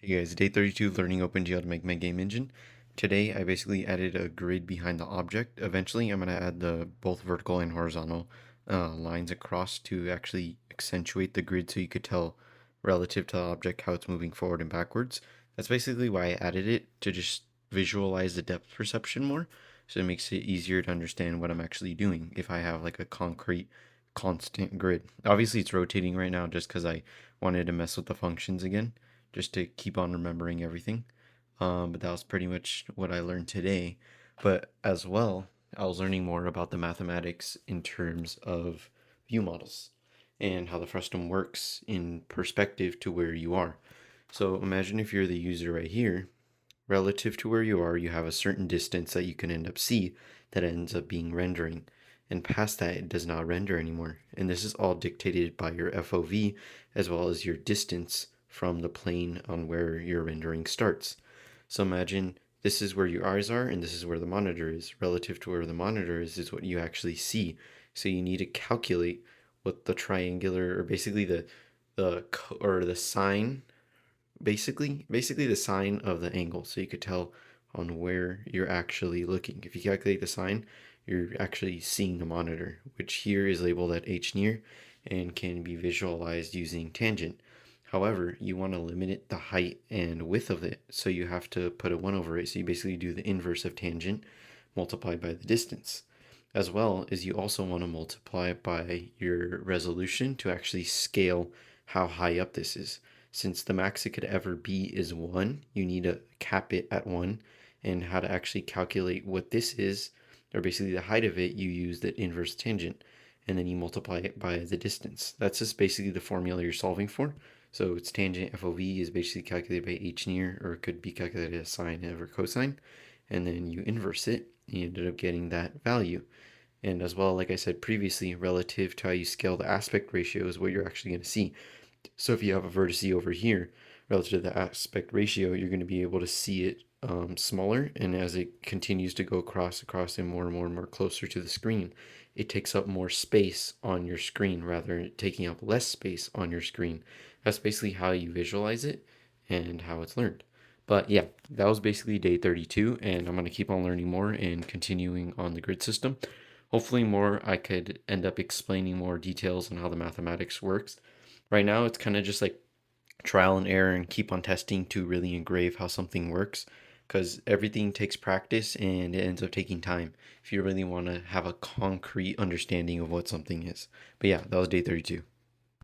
Hey guys, day 32 of learning OpenGL to make my game engine. Today I basically added a grid behind the object. Eventually I'm going to add the both vertical and horizontal lines across to actually accentuate the grid so you could tell relative to the object how it's moving forward and backwards. That's basically why I added it, to just visualize the depth perception more, so it makes it easier to understand what I'm actually doing if I have like a concrete constant grid. Obviously it's rotating right now just because I wanted to mess with the functions again, just to keep on remembering everything. But that was pretty much what I learned today. But as well, I was learning more about the mathematics in terms of view models and how the frustum works in perspective to where you are. So imagine if you're the user right here, relative to where you are, you have a certain distance that you can end up see that ends up being rendering. And past that, it does not render anymore. And this is all dictated by your FOV as well as your distance from the plane on where your rendering starts. So imagine this is where your eyes are and this is where the monitor is. Relative to where the monitor is what you actually see. So you need to calculate what the triangular, or basically the sine, basically the sine of the angle, so you could tell on where you're actually looking. If you calculate the sine, you're actually seeing the monitor, which here is labeled at h near and can be visualized using tangent. However, you want to limit the height and width of it, so you have to put a 1 over it. So you basically do the inverse of tangent multiplied by the distance. As well as you also want to multiply by your resolution to actually scale how high up this is. Since the max it could ever be is 1, you need to cap it at 1. And how to actually calculate what this is, or basically the height of it, you use the inverse tangent, and then you multiply it by the distance. That's just basically the formula you're solving for. So it's tangent FOV is basically calculated by h near, or it could be calculated as sine over cosine, and then you inverse it, and you ended up getting that value. And as well, like I said previously, relative to how you scale the aspect ratio is what you're actually going to see. So if you have a vertex over here, relative to the aspect ratio, you're going to be able to see it smaller. And as it continues to go across and more closer to the screen, it takes up more space on your screen rather than taking up less space on your screen. That's basically how you visualize it and how it's learned. But yeah, that was basically day 32, and I'm going to keep on learning more and continuing on the grid system. Hopefully more I could end up explaining more details on how the mathematics works. Right now, it's kind of just like trial and error and keep on testing to really engrave how something works, because everything takes practice and it ends up taking time if you really want to have a concrete understanding of what something is. But yeah, that was day 32.